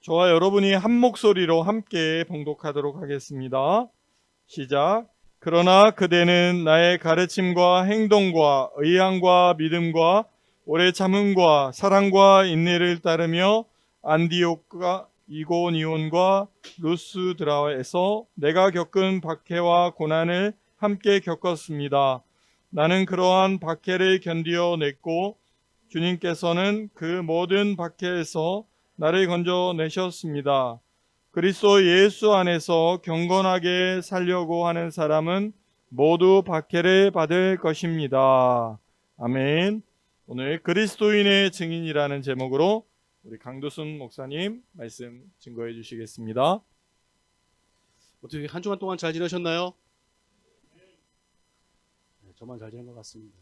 저와 여러분이 한 목소리로 함께 봉독하도록 하겠습니다. 시작. 그러나 그대는 나의 가르침과 행동과 의향과 믿음과 오래 참음과 사랑과 인내를 따르며 안디옥과 이고니온과 루스드라에서 내가 겪은 박해와 고난을 함께 겪었습니다. 나는 그러한 박해를 견디어냈고 주님께서는 그 모든 박해에서 나를 건져내셨습니다. 그리스도 예수 안에서 경건하게 살려고 하는 사람은 모두 박해를 받을 것입니다. 아멘. 오늘 그리스도인의 증인이라는 제목으로 우리 강도순 목사님 말씀 증거해 주시겠습니다. 어떻게 한 주간 동안 잘 지내셨나요? 네, 저만 잘 지낸 것 같습니다.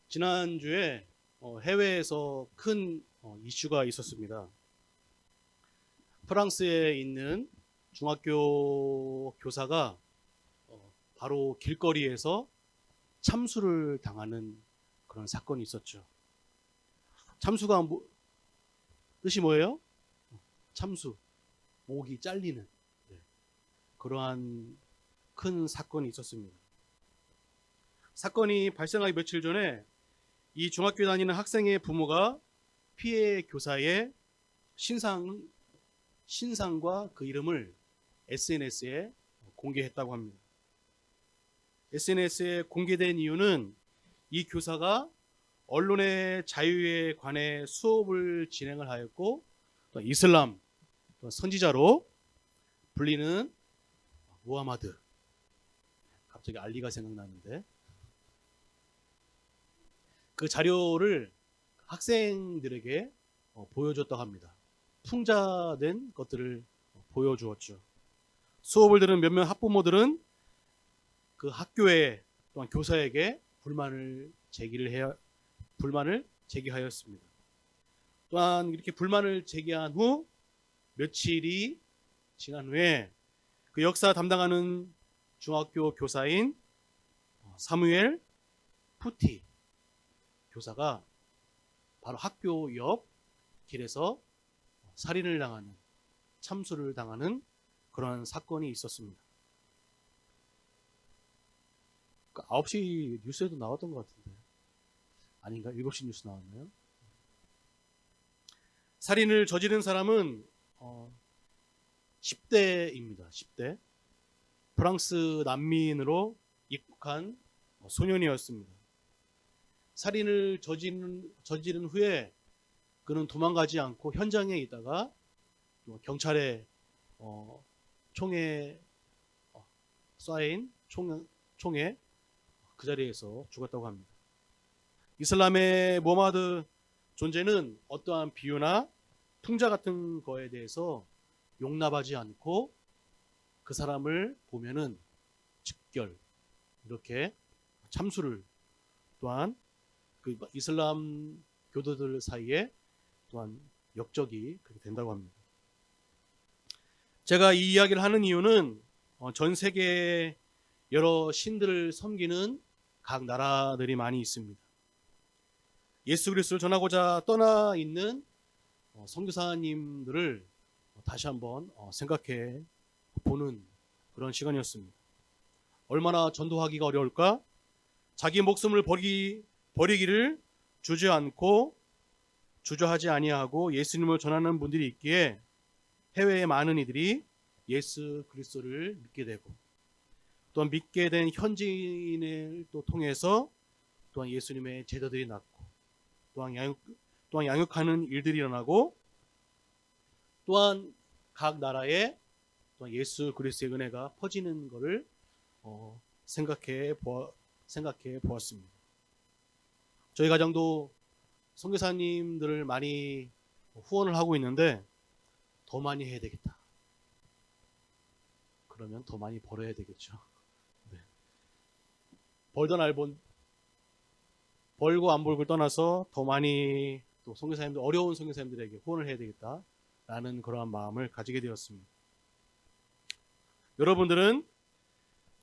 지난주에 해외에서 큰 이슈가 있었습니다. 프랑스에 있는 중학교 교사가 바로 길거리에서 참수를 당하는 그런 사건이 있었죠. 참수가 뜻이 뭐예요? 참수, 목이 잘리는 그러한 큰 사건이 있었습니다. 사건이 발생하기 며칠 전에 이 중학교에 다니는 학생의 부모가 피해 교사의 신상과 그 이름을 SNS에 공개했다고 합니다. SNS에 공개된 이유는 이 교사가 언론의 자유에 관해 수업을 진행을 하였고 또 이슬람 또 선지자로 불리는 무하마드, 갑자기 알리가 생각나는데, 그 자료를 학생들에게 보여줬다고 합니다. 풍자된 것들을 보여주었죠. 수업을 들은 몇몇 학부모들은 그 학교에 또한 교사에게 불만을 제기하였습니다. 또한 이렇게 불만을 제기한 후 며칠이 지난 후에 그 역사 담당하는 중학교 교사인 사무엘 푸티 교사가 바로 학교 옆 길에서 살인을 당하는, 참수를 당하는 그런 사건이 있었습니다. 9시 뉴스에도 나왔던 것 같은데, 아닌가? 7시 뉴스 나왔나요? 살인을 저지른 사람은 10대입니다. 10대. 프랑스 난민으로 입국한 소년이었습니다. 살인을 저지른 후에 그는 도망가지 않고 현장에 있다가 경찰의 총에 쏴인 총에 그 자리에서 죽었다고 합니다. 이슬람의 무하마드 존재는 어떠한 비유나 풍자 같은 거에 대해서 용납하지 않고 그 사람을 보면은 즉결 이렇게 참수를, 또한 그 이슬람 교도들 사이에 또한 역적이 그렇게 된다고 합니다. 제가 이 이야기를 하는 이유는 전 세계에 여러 신들을 섬기는 각 나라들이 많이 있습니다. 예수 그리스도를 전하고자 떠나 있는 선교사님들을 다시 한번 생각해 보는 그런 시간이었습니다. 얼마나 전도하기가 어려울까? 자기 목숨을 버리기를 주저하지 아니하고 예수님을 전하는 분들이 있기에 해외의 많은 이들이 예수 그리스도를 믿게 되고, 또한 믿게 된 현지인을 또 통해서 또한 예수님의 제자들이 낳고, 또한 양육하는 일들이 일어나고, 또한 각 나라에 또한 예수 그리스도의 은혜가 퍼지는 것을 생각해 보았습니다. 저희 가정도 선교사님들을 많이 후원을 하고 있는데 더 많이 해야 되겠다. 그러면 더 많이 벌어야 되겠죠. 네. 벌고 안 벌고를 떠나서 더 많이 또 선교사님들, 어려운 선교사님들에게 후원을 해야 되겠다라는 그러한 마음을 가지게 되었습니다. 여러분들은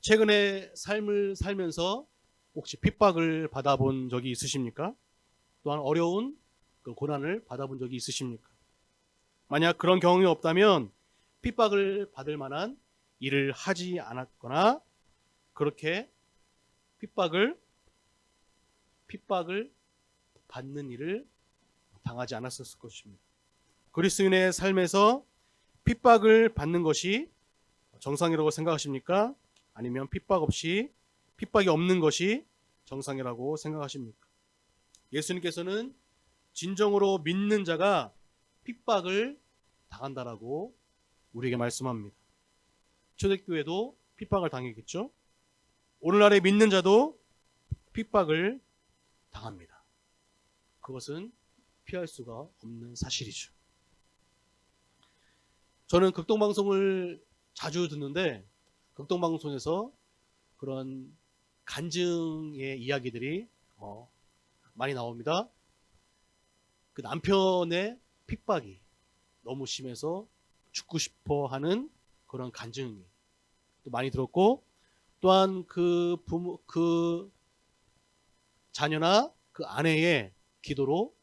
최근에 삶을 살면서 혹시 핍박을 받아본 적이 있으십니까? 또한 어려운 그 고난을 받아본 적이 있으십니까? 만약 그런 경험이 없다면 핍박을 받을 만한 일을 하지 않았거나 그렇게 핍박을 받는 일을 당하지 않았었을 것입니다. 그리스도인의 삶에서 핍박을 받는 것이 정상이라고 생각하십니까? 아니면 핍박이 없는 것이 정상이라고 생각하십니까? 예수님께서는 진정으로 믿는 자가 핍박을 당한다라고 우리에게 말씀합니다. 초대교회도 핍박을 당했겠죠? 오늘날의 믿는 자도 핍박을 당합니다. 그것은 피할 수가 없는 사실이죠. 저는 극동방송을 자주 듣는데 극동방송에서 그런 간증의 이야기들이 많이 나옵니다. 그 남편의 핍박이 너무 심해서 죽고 싶어 하는 그런 간증이 또 많이 들었고, 또한 그 자녀나 그 아내의 기도로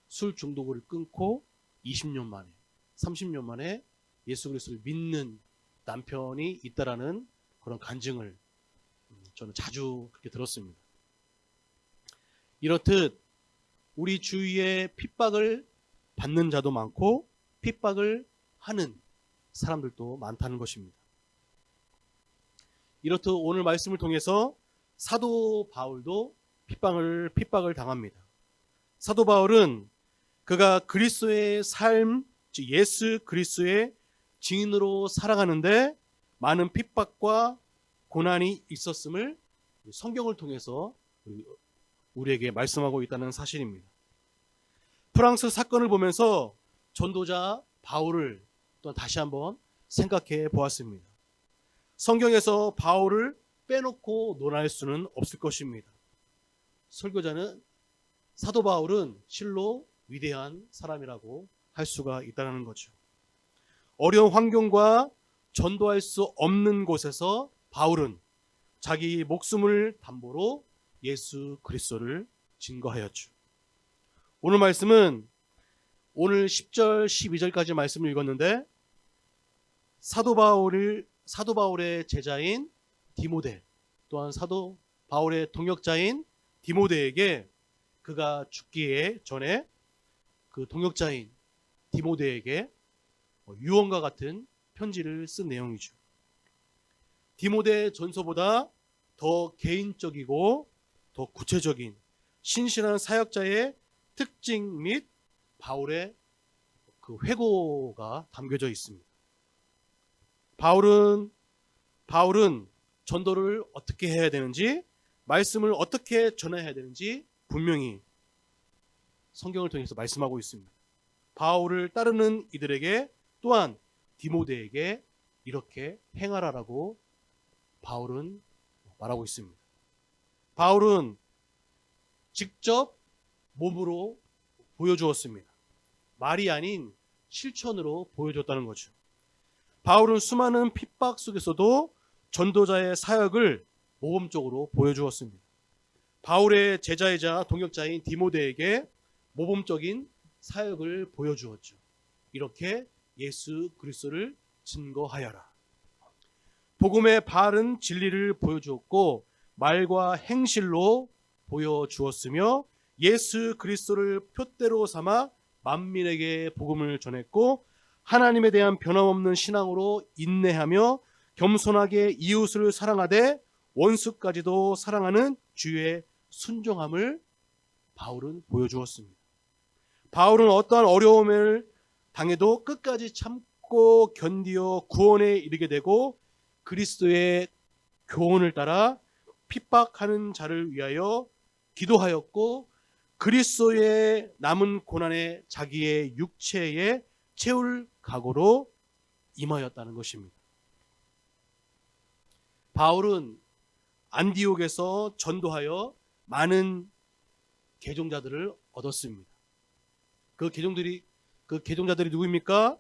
술 중독을 끊고 20년 만에 30년 만에 예수 그리스도를 믿는 남편이 있다라는 그런 간증을 저는 자주 그렇게 들었습니다. 이렇듯 우리 주위에 핍박을 받는 자도 많고 핍박을 하는 사람들도 많다는 것입니다. 이렇듯 오늘 말씀을 통해서 사도 바울도 핍박을 당합니다. 사도 바울은 그가 그리스도의 삶, 즉 예수 그리스도의 증인으로 살아가는데 많은 핍박과 고난이 있었음을 성경을 통해서 우리에게 말씀하고 있다는 사실입니다. 프랑스 사건을 보면서 전도자 바울을 또 다시 한번 생각해 보았습니다. 성경에서 바울을 빼놓고 논할 수는 없을 것입니다. 설교자는 사도 바울은 실로 위대한 사람이라고 할 수가 있다는 거죠. 어려운 환경과 전도할 수 없는 곳에서 바울은 자기 목숨을 담보로 예수 그리스도를 증거하였죠. 오늘 말씀은 오늘 10절 12절까지 말씀을 읽었는데 사도 바울의 제자인 디모데, 또한 사도 바울의 동역자인 디모데에게 그가 죽기에 전에 그 동역자인 디모데에게 유언과 같은 편지를 쓴 내용이죠. 디모데 전서보다 더 개인적이고 더 구체적인 신실한 사역자의 특징 및 바울의 그 회고가 담겨져 있습니다. 바울은 전도를 어떻게 해야 되는지, 말씀을 어떻게 전해야 되는지 분명히 성경을 통해서 말씀하고 있습니다. 바울을 따르는 이들에게 또한 디모데에게 이렇게 행하라라고 바울은 말하고 있습니다. 바울은 직접 몸으로 보여주었습니다. 말이 아닌 실천으로 보여줬다는 거죠. 바울은 수많은 핍박 속에서도 전도자의 사역을 모범적으로 보여주었습니다. 바울의 제자이자 동역자인 디모데에게 모범적인 사역을 보여주었죠. 이렇게 예수 그리스도를 증거하여라. 복음의 바른 진리를 보여주었고 말과 행실로 보여주었으며 예수 그리스도를 표대로 삼아 만민에게 복음을 전했고 하나님에 대한 변함없는 신앙으로 인내하며 겸손하게 이웃을 사랑하되 원수까지도 사랑하는 주의 순종함을 바울은 보여주었습니다. 바울은 어떠한 어려움을 당해도 끝까지 참고 견디어 구원에 이르게 되고 그리스도의 교훈을 따라 핍박하는 자를 위하여 기도하였고 그리스도의 남은 고난에 자기의 육체에 채울 각오로 임하였다는 것입니다. 바울은 안디옥에서 전도하여 많은 개종자들을 얻었습니다. 그 개종자들이 누구입니까?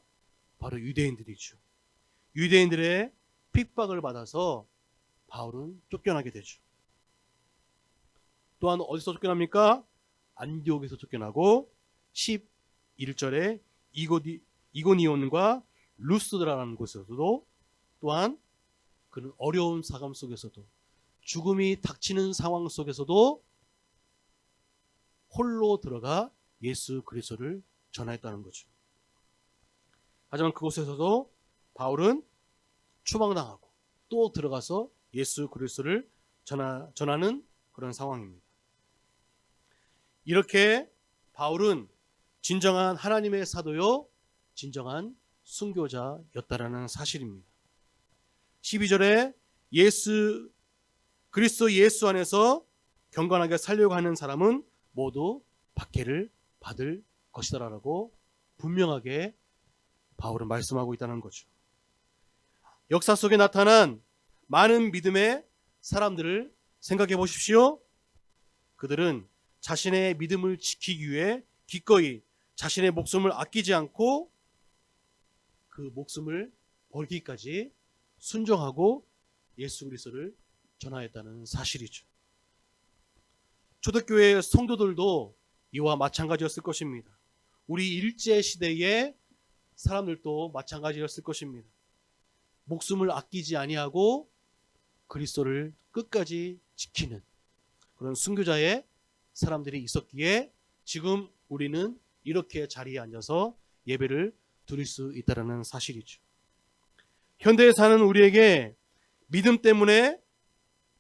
바로 유대인들이죠. 유대인들의 핍박을 받아서 바울은 쫓겨나게 되죠. 또한 어디서 쫓겨납니까? 안디옥에서 쫓겨나고 11절에 이고니온과 루스드라라는 곳에서도 또한 그런 어려운 상황 속에서도 죽음이 닥치는 상황 속에서도 홀로 들어가 예수 그리스도를 전하였다는 거죠. 하지만 그곳에서도 바울은 추방당하고 또 들어가서 예수 그리스도를 전하는 그런 상황입니다. 이렇게 바울은 진정한 하나님의 사도요, 진정한 순교자였다라는 사실입니다. 12절에 그리스도 예수 안에서 경건하게 살려고 하는 사람은 모두 박해를 받을 것이다라고 분명하게 바울은 말씀하고 있다는 거죠. 역사 속에 나타난 많은 믿음의 사람들을 생각해 보십시오. 그들은 자신의 믿음을 지키기 위해 기꺼이 자신의 목숨을 아끼지 않고 그 목숨을 버리기까지 순종하고 예수 그리스도를 전하였다는 사실이죠. 초대교회 성도들도 이와 마찬가지였을 것입니다. 우리 일제 시대의 사람들도 마찬가지였을 것입니다. 목숨을 아끼지 아니하고 그리스도를 끝까지 지키는 그런 순교자의 사람들이 있었기에 지금 우리는 이렇게 자리에 앉아서 예배를 드릴 수 있다는 사실이죠. 현대에 사는 우리에게 믿음 때문에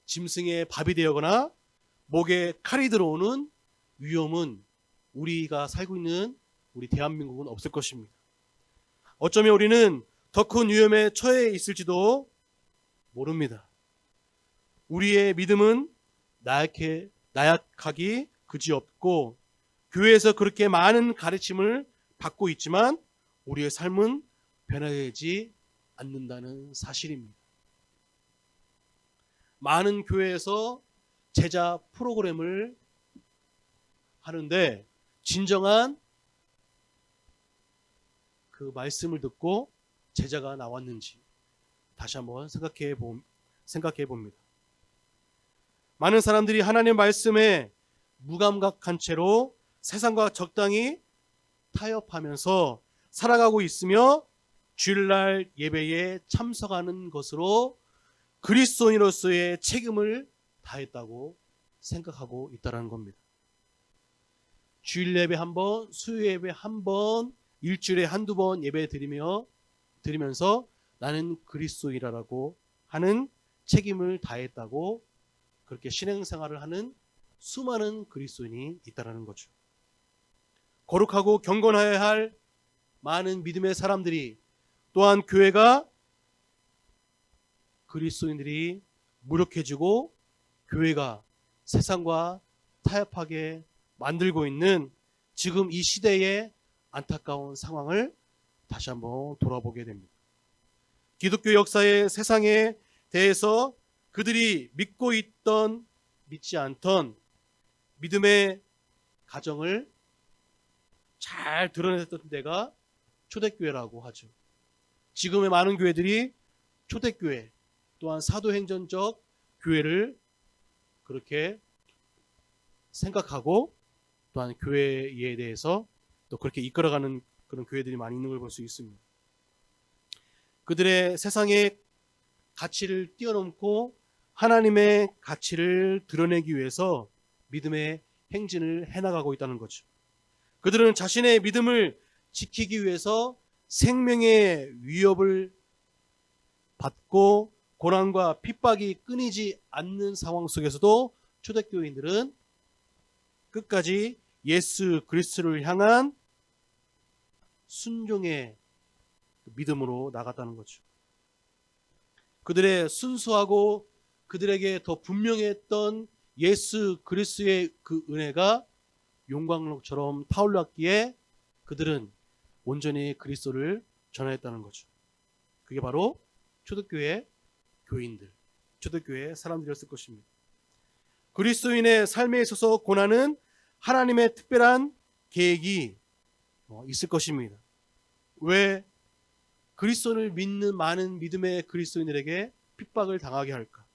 짐승의 밥이 되거나 목에 칼이 들어오는 위험은 우리가 살고 있는 우리 대한민국은 없을 것입니다. 어쩌면 우리는 더 큰 위험에 처해 있을지도 모릅니다. 우리의 믿음은 나약하기 그지없고 교회에서 그렇게 많은 가르침을 받고 있지만 우리의 삶은 변화되지 않는다는 사실입니다. 많은 교회에서 제자 프로그램을 하는데 진정한 그 말씀을 듣고 제자가 나왔는지 다시 한번 생각해 봅니다. 많은 사람들이 하나님의 말씀에 무감각한 채로 세상과 적당히 타협하면서 살아가고 있으며 주일날 예배에 참석하는 것으로 그리스도인으로서의 책임을 다했다고 생각하고 있다는 겁니다. 주일 예배 한 번, 수요 예배 한 번, 일주일에 한두 번 예배 드리면서 나는 그리스도인이라고 하는 책임을 다했다고 그렇게 신앙생활을 하는 수많은 그리스도인이 있다는 거죠. 거룩하고 경건해야 할 많은 믿음의 사람들이 또한 교회가 그리스도인들이 무력해지고 교회가 세상과 타협하게 만들고 있는 지금 이 시대의 안타까운 상황을 다시 한번 돌아보게 됩니다. 기독교 역사의 세상에 대해서 그들이 믿고 있던 믿지 않던 믿음의 가정을 잘 드러냈던 데가 초대교회라고 하죠. 지금의 많은 교회들이 초대교회 또한 사도행전적 교회를 그렇게 생각하고 또한 교회에 대해서 또 그렇게 이끌어가는 그런 교회들이 많이 있는 걸 볼 수 있습니다. 그들의 세상의 가치를 뛰어넘고 하나님의 가치를 드러내기 위해서 믿음의 행진을 해나가고 있다는 거죠. 그들은 자신의 믿음을 지키기 위해서 생명의 위협을 받고 고난과 핍박이 끊이지 않는 상황 속에서도 초대교인들은 끝까지 예수 그리스도를 향한 순종의 믿음으로 나갔다는 거죠. 그들의 순수하고 그들에게 더 분명했던 예수 그리스도의 그 은혜가 용광로처럼 타올랐기에 그들은 온전히 그리스도를 전하였다는 거죠. 그게 바로 초대교회 교인들, 초대교회 사람들이었을 것입니다. 그리스도인의 삶에 있어서 고난은 하나님의 특별한 계획이 있을 것입니다. 왜 그리스도를 믿는 많은 믿음의 그리스도인들에게 핍박을 당하게 할까?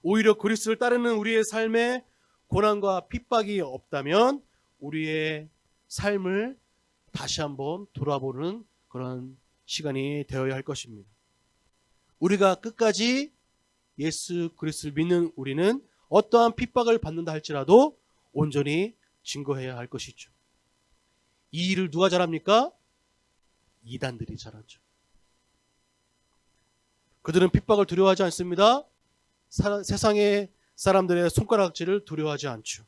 오히려 그리스도를 따르는 우리의 삶에 고난과 핍박이 없다면 우리의 삶을 다시 한번 돌아보는 그런 시간이 되어야 할 것입니다. 우리가 끝까지 예수 그리스도를 믿는 우리는 어떠한 핍박을 받는다 할지라도 온전히 증거해야 할 것이죠. 이 일을 누가 잘합니까? 이단들이 잘하죠. 그들은 핍박을 두려워하지 않습니다. 세상의 사람들의 손가락질을 두려워하지 않죠.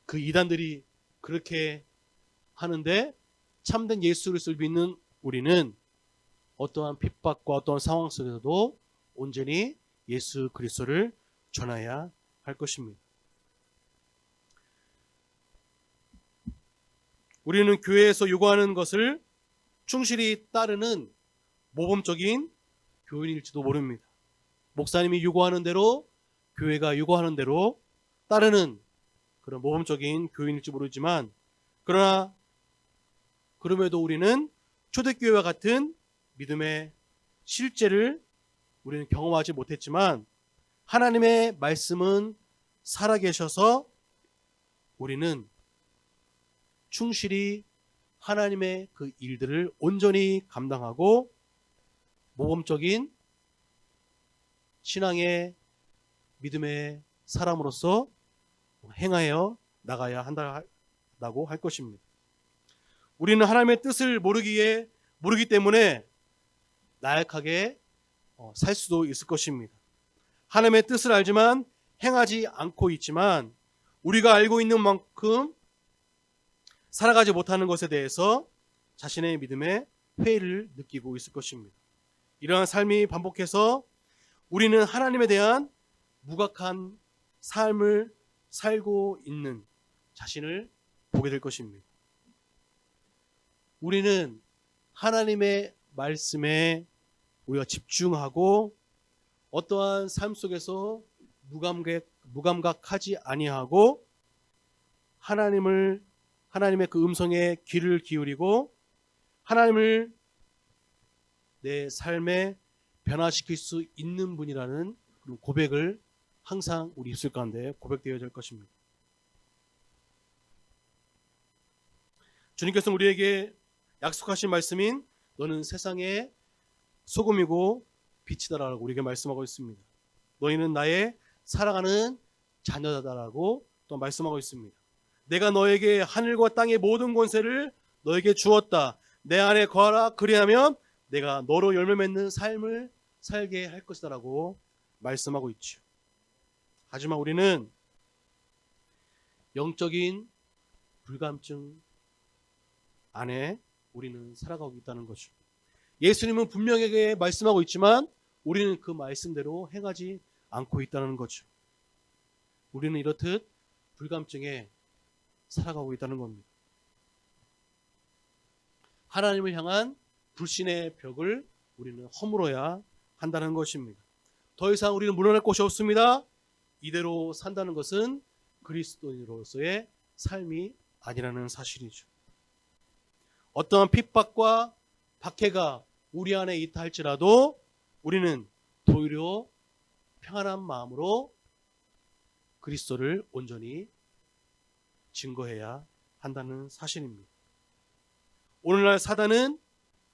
그 이단들이 그렇게 하는데 참된 예수 그리스도를 믿는 우리는 어떠한 핍박과 어떠한 상황 속에서도 온전히 예수 그리스도를 전해야 할 것입니다. 우리는 교회에서 요구하는 것을 충실히 따르는 모범적인 교인일지도 모릅니다. 목사님이 요구하는 대로, 교회가 요구하는 대로 따르는 그런 모범적인 교인일지 모르지만, 그러나 그럼에도 우리는 초대교회와 같은 믿음의 실제를 우리는 경험하지 못했지만 하나님의 말씀은 살아계셔서 우리는 충실히 하나님의 그 일들을 온전히 감당하고 모범적인 신앙의 믿음의 사람으로서 행하여 나가야 한다고 할 것입니다. 우리는 하나님의 뜻을 모르기 때문에 나약하게 살 수도 있을 것입니다. 하나님의 뜻을 알지만 행하지 않고 있지만 우리가 알고 있는 만큼 살아가지 못하는 것에 대해서 자신의 믿음에 회의를 느끼고 있을 것입니다. 이러한 삶이 반복해서 우리는 하나님에 대한 무각한 삶을 살고 있는 자신을 보게 될 것입니다. 우리는 하나님의 말씀에 우리가 집중하고 어떠한 삶 속에서 무감각하지 아니하고 하나님의 그 음성에 귀를 기울이고 하나님을 내 삶에 변화시킬 수 있는 분이라는 고백을 항상 우리 입술 가운데 고백되어야 될 것입니다. 주님께서는 우리에게 약속하신 말씀인 너는 세상의 소금이고 빛이다라고 우리에게 말씀하고 있습니다. 너희는 나의 사랑하는 자녀다라고 또 말씀하고 있습니다. 내가 너에게 하늘과 땅의 모든 권세를 너에게 주었다. 내 안에 거하라. 그리하면 내가 너로 열매 맺는 삶을 살게 할 것이다라고 말씀하고 있죠. 하지만 우리는 영적인 불감증 안에 우리는 살아가고 있다는 거죠. 예수님은 분명하게 말씀하고 있지만 우리는 그 말씀대로 행하지 않고 있다는 거죠. 우리는 이렇듯 불감증에 살아가고 있다는 겁니다. 하나님을 향한 불신의 벽을 우리는 허물어야 한다는 것입니다. 더 이상 우리는 물러날 곳이 없습니다. 이대로 산다는 것은 그리스도인으로서의 삶이 아니라는 사실이죠. 어떠한 핍박과 박해가 우리 안에 있다 할지라도 우리는 도리어 평안한 마음으로 그리스도를 온전히 증거해야 한다는 사실입니다. 오늘날 사단은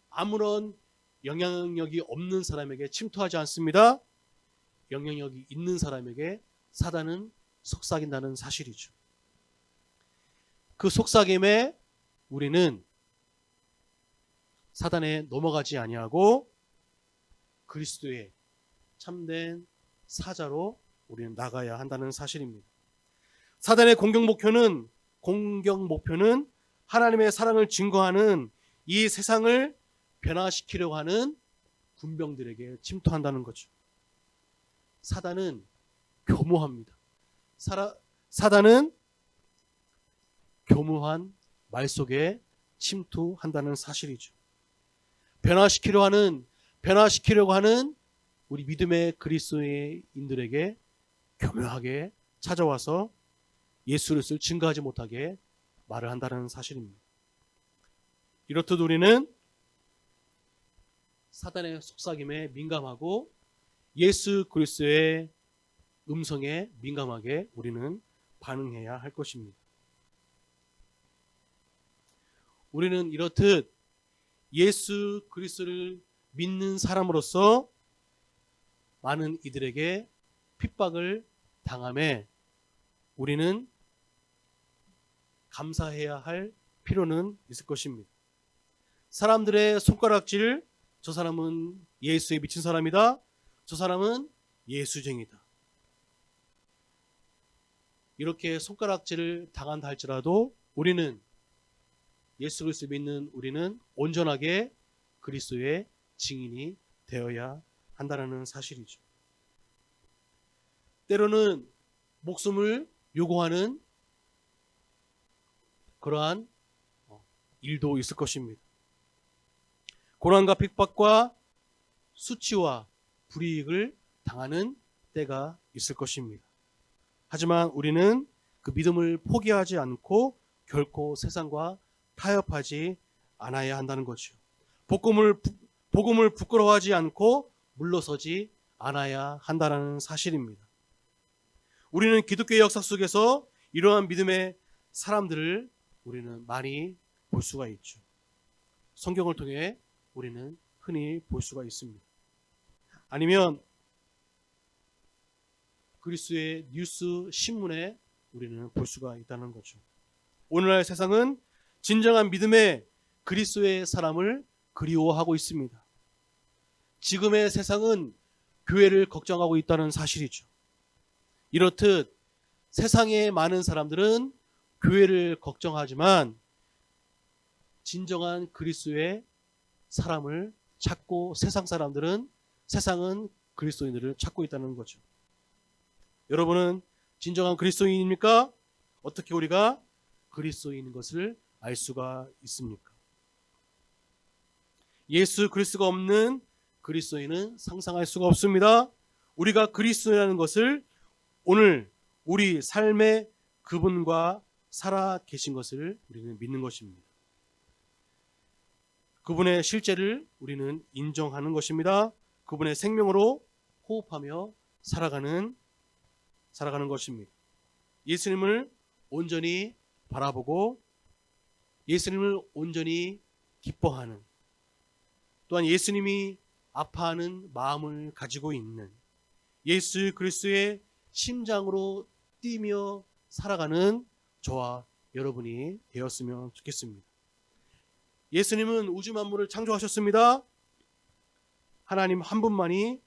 아무런 영향력이 없는 사람에게 침투하지 않습니다. 영향력이 있는 사람에게 사단은 속삭인다는 사실이죠. 그 속삭임에 우리는 사단에 넘어가지 아니하고 그리스도의 참된 사자로 우리는 나가야 한다는 사실입니다. 사단의 공격 목표는 하나님의 사랑을 증거하는 이 세상을 변화시키려고 하는 군병들에게 침투한다는 거죠. 사단은 교모합니다. 사단은 교모한 말 속에 침투한다는 사실이죠. 변화시키려고 하는 우리 믿음의 그리스도인들에게 교묘하게 찾아와서 예수 그리스도를 증거하지 못하게 말을 한다는 사실입니다. 이렇듯 우리는 사단의 속삭임에 민감하고 예수 그리스도의 음성에 민감하게 우리는 반응해야 할 것입니다. 우리는 이렇듯 예수 그리스도를 믿는 사람으로서 많은 이들에게 핍박을 당함에 우리는 감사해야 할 필요는 있을 것입니다. 사람들의 손가락질, 저 사람은 예수에 미친 사람이다, 저 사람은 예수쟁이다, 이렇게 손가락질을 당한다 할지라도 우리는, 예수 그리스도 믿는 우리는 온전하게 그리스도의 증인이 되어야 한다는 사실이죠. 때로는 목숨을 요구하는 그러한 일도 있을 것입니다. 고난과 핍박과 수치와 불이익을 당하는 때가 있을 것입니다. 하지만 우리는 그 믿음을 포기하지 않고 결코 세상과 타협하지 않아야 한다는 거죠. 복음을 부끄러워하지 않고 물러서지 않아야 한다는 사실입니다. 우리는 기독교의 역사 속에서 이러한 믿음의 사람들을 우리는 많이 볼 수가 있죠. 성경을 통해 우리는 흔히 볼 수가 있습니다. 아니면 그리스도의 뉴스 신문에 우리는 볼 수가 있다는 거죠. 오늘날 세상은 진정한 믿음의 그리스도의 사람을 그리워하고 있습니다. 지금의 세상은 교회를 걱정하고 있다는 사실이죠. 이렇듯 세상의 많은 사람들은 교회를 걱정하지만 진정한 그리스도의 사람을 찾고 세상은 그리스도인들을 찾고 있다는 거죠. 여러분은 진정한 그리스도인입니까? 어떻게 우리가 그리스도인인 것을 알 수가 있습니까? 예수 그리스도가 없는 그리스도인은 상상할 수가 없습니다. 우리가 그리스도라는 것을 오늘 우리 삶의 그분과 살아 계신 것을 우리는 믿는 것입니다. 그분의 실제를 우리는 인정하는 것입니다. 그분의 생명으로 호흡하며 살아가는 것입니다. 예수님을 온전히 바라보고 예수님을 온전히 기뻐하는, 또한 예수님이 아파하는 마음을 가지고 있는, 예수 그리스도의 심장으로 뛰며 살아가는 저와 여러분이 되었으면 좋겠습니다. 예수님은 우주 만물을 창조하셨습니다. 하나님 한 분만이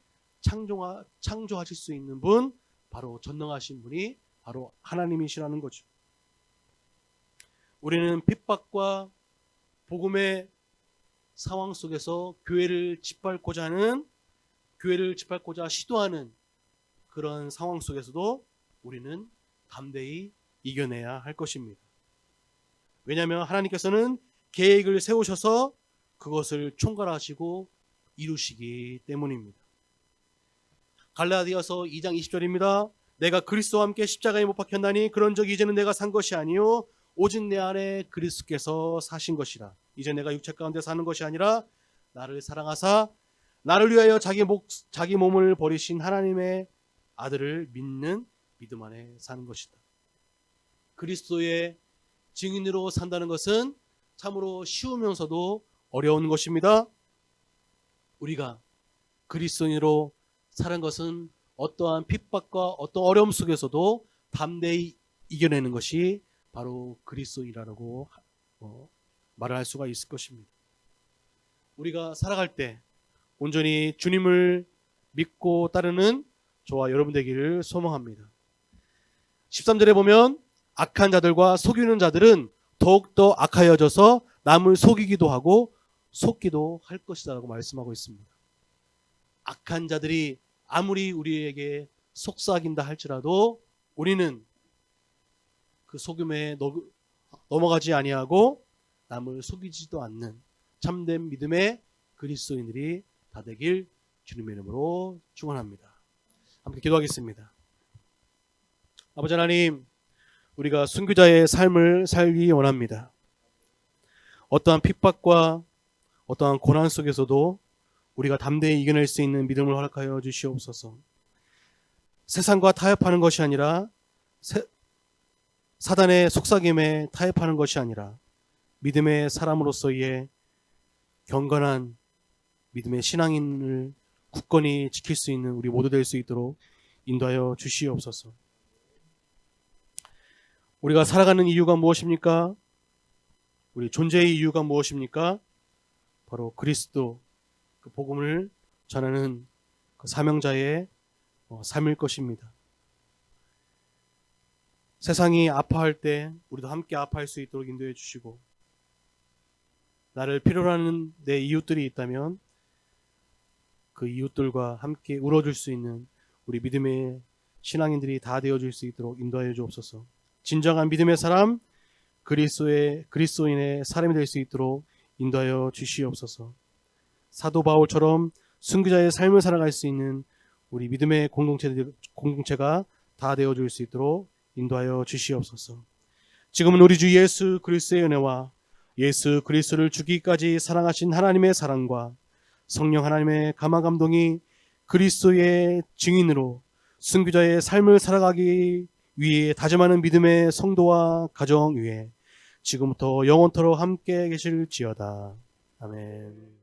창조하실 수 있는 분, 바로 전능하신 분이 바로 하나님이시라는 거죠. 우리는 핍박과 복음의 상황 속에서 교회를 짓밟고자 시도하는 그런 상황 속에서도 우리는 담대히 이겨내야 할 것입니다. 왜냐하면 하나님께서는 계획을 세우셔서 그것을 총괄하시고 이루시기 때문입니다. 갈라디아서 2장 20절입니다. 내가 그리스도와 함께 십자가에 못 박혔나니 그런즉 이제는 내가 산 것이 아니요 오직 내 안에 그리스도께서 사신 것이라. 이제 내가 육체 가운데 사는 것이 아니라 나를 사랑하사 나를 위하여 자기 몸을 버리신 하나님의 아들을 믿는 믿음 안에 사는 것이다. 그리스도의 증인으로 산다는 것은 참으로 쉬우면서도 어려운 것입니다. 우리가 그리스도인으로 사는 것은 어떠한 핍박과 어떤 어려움 속에서도 담대히 이겨내는 것이 바로 그리스도인이라고 말을 할 수가 있을 것입니다. 우리가 살아갈 때 온전히 주님을 믿고 따르는 저와 여러분 되기를 소망합니다. 13절에 보면 악한 자들과 속이는 자들은 더욱더 악하여져서 남을 속이기도 하고 속기도 할 것이다 라고 말씀하고 있습니다. 악한 자들이 아무리 우리에게 속삭인다 할지라도 우리는 그 속임에 넘어가지 아니하고 남을 속이지도 않는 참된 믿음의 그리스도인들이 다 되길 주님의 이름으로 축원합니다. 함께 기도하겠습니다. 아버지 하나님, 우리가 순교자의 삶을 살기 원합니다. 어떠한 핍박과 어떠한 고난 속에서도 우리가 담대히 이겨낼 수 있는 믿음을 허락하여 주시옵소서. 세상과 타협하는 것이 아니라 사단의 속삭임에 타협하는 것이 아니라 믿음의 사람으로서의 경건한 믿음의 신앙인을 굳건히 지킬 수 있는 우리 모두 될 수 있도록 인도하여 주시옵소서. 우리가 살아가는 이유가 무엇입니까? 우리 존재의 이유가 무엇입니까? 바로 그리스도, 그 복음을 전하는 그 사명자의 삶일 것입니다. 세상이 아파할 때 우리도 함께 아파할 수 있도록 인도해 주시고, 나를 필요로 하는 내 이웃들이 있다면 그 이웃들과 함께 울어줄 수 있는 우리 믿음의 신앙인들이 다 되어줄 수 있도록 인도하여 주옵소서. 진정한 믿음의 사람, 그리스도인의 사람이 될 수 있도록 인도하여 주시옵소서. 사도 바울처럼 순교자의 삶을 살아갈 수 있는 우리 믿음의 공동체가 다 되어줄 수 있도록 인도하여 주시옵소서. 지금은 우리 주 예수 그리스도의 은혜와 예수 그리스도를 주기까지 사랑하신 하나님의 사랑과 성령 하나님의 감화 감동이 그리스도의 증인으로 순교자의 삶을 살아가기 위해 다짐하는 믿음의 성도와 가정 위에 지금부터 영원토록 함께 계실지어다. 아멘.